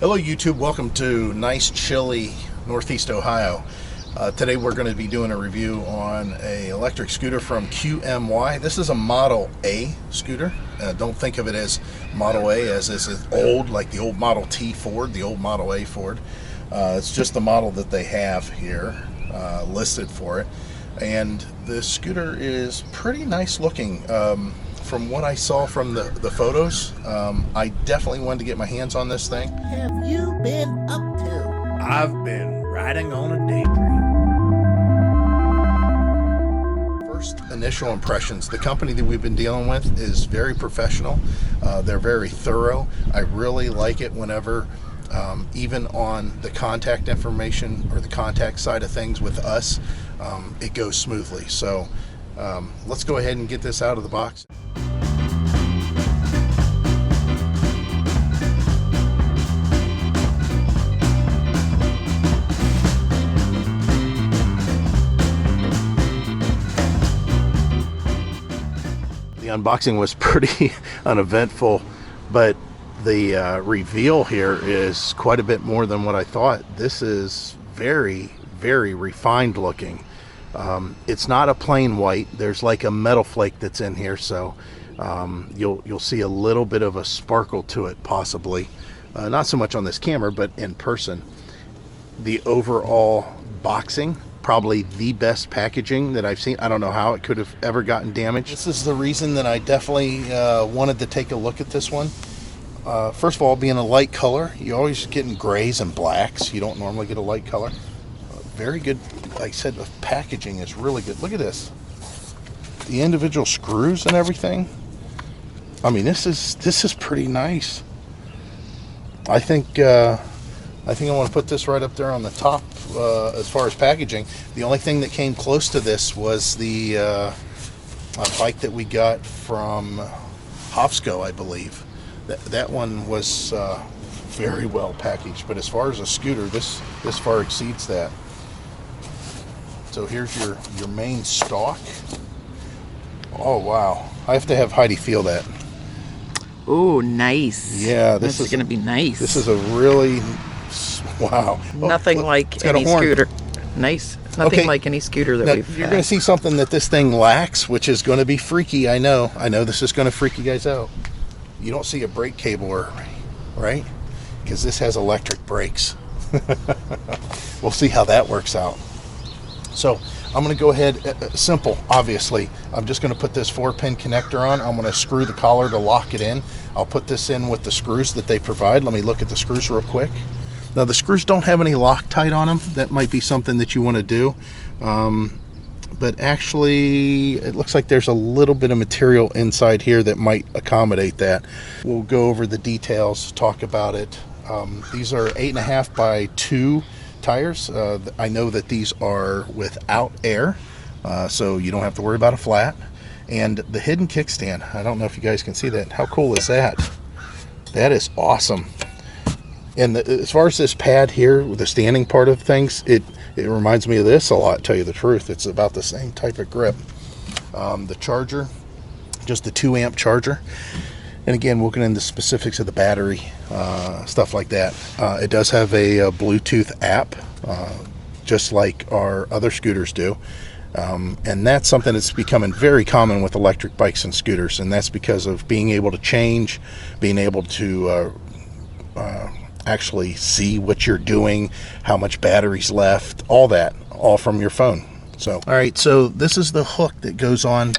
Hello YouTube, welcome to nice chilly Northeast Ohio. Today we're going to be doing a review on a electric scooter from QMY. This is a Model A scooter. Don't think of it as Model A as this is old, like the old Model T Ford, the old Model A Ford. It's just the model that they have here listed for it. And the scooter is pretty nice looking. From what I saw from the photos, I definitely wanted to get my hands on this thing. Have you been up to? I've been riding on a daydream. First initial impressions, the company that we've been dealing with is very professional. They're very thorough. I really like it whenever, even on the contact information or the contact side of things with us, it goes smoothly. So let's go ahead and get this out of the box. The unboxing was pretty uneventful, but the reveal here is quite a bit more than what I thought. This is very, very refined looking. It's not a plain white. There's like a metal flake that's in here, so you'll see a little bit of a sparkle to it, possibly. Not so much on this camera, but in person. The overall boxing, probably the best packaging that I've seen. I don't know how it could have ever gotten damaged. This is the reason that I definitely wanted to take a look at this one. First of all, being a light color, you're always getting grays and blacks. You don't normally get a light color. Very good, like I said, the packaging is really good. Look at this. The individual screws and everything. I mean, this is pretty nice. I think I want to put this right up there on the top as far as packaging. The only thing that came close to this was the bike that we got from Hofsco, I believe. That one was very well packaged, but as far as a scooter, this far exceeds that. So here's your main stock. Oh wow, I have to have Heidi feel that. Oh, nice. Yeah, this is going to be nice. This is a really, wow. Nothing like any scooter. Nice. Nothing like any scooter that we've You're going to see something that this thing lacks, which is going to be freaky. I know this is going to freak you guys out. You don't see a brake cable, right? Because this has electric brakes. We'll see how that works out. So I'm going to go ahead, simple, obviously. I'm just going to put this 4-pin connector on. I'm going to screw the collar to lock it in. I'll put this in with the screws that they provide. Let me look at the screws real quick. Now the screws don't have any Loctite on them. That might be something that you want to do. But actually, it looks like there's a little bit of material inside here that might accommodate that. We'll go over the details, talk about it. These are 8.5 by 2 tires. I know that these are without air, so you don't have to worry about a flat. And the hidden kickstand, I don't know if you guys can see that. How cool is that? That is awesome. And as far as this pad here with the standing part of things, it reminds me of this a lot, to tell you the truth. It's about the same type of grip. The charger, just a 2-amp charger. And again, we'll get into specifics of the battery, stuff like that. It does have a Bluetooth app, just like our other scooters do. And that's something that's becoming very common with electric bikes and scooters. And that's because of being able to change, being able to actually see what you're doing, how much battery's left, all that, all from your phone. So, all right, so this is the hook that goes on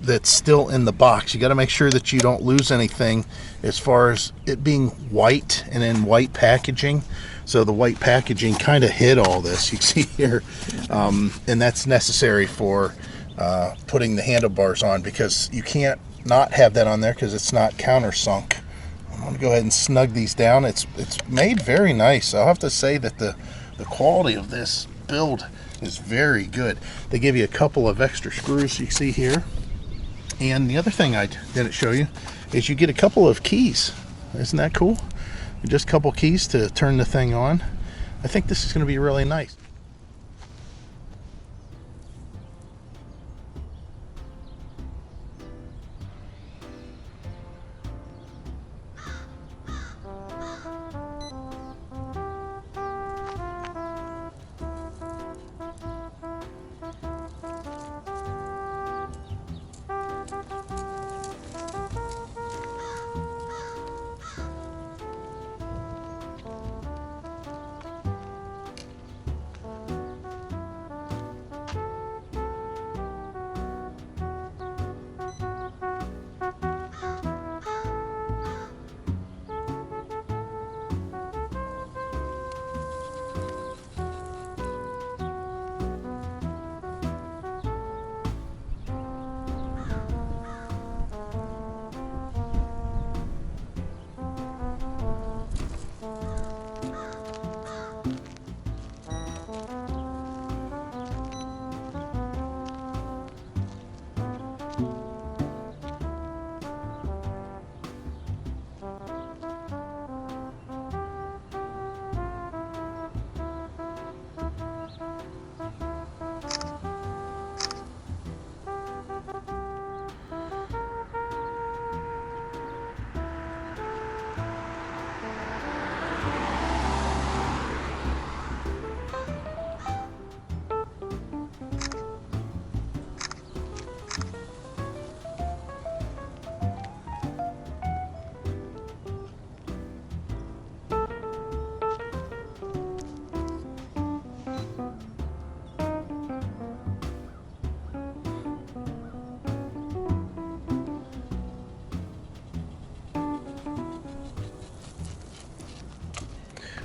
that's still in the box. You got to make sure that you don't lose anything as far as it being white and in white packaging. So the white packaging kind of hid all this, you see here. And that's necessary for putting the handlebars on, because you can't not have that on there because it's not countersunk. I'm going to go ahead and snug these down. It's made very nice. I'll have to say that the quality of this build is very good. They give you a couple of extra screws you see here. And the other thing I didn't show you is you get a couple of keys. Isn't that cool? Just a couple keys to turn the thing on. I think this is going to be really nice.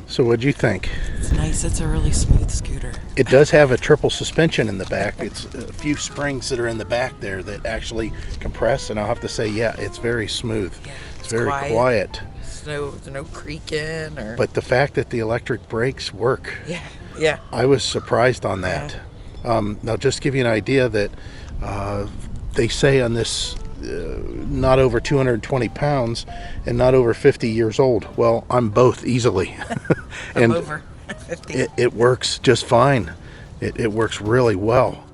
So what'd you think? It's nice. It's a really smooth scooter. It does have a triple suspension in the back. It's a few springs that are in the back there that actually compress, and I'll have to say, yeah, it's very smooth. Yeah, it's very quiet. There's no creaking or. But the fact that the electric brakes work, Yeah. I was surprised on that. Now, just to give you an idea that they say on this not over 220 pounds and not over 50 years old. Well, I'm both easily. I'm and over 50. it works just fine. It works really well.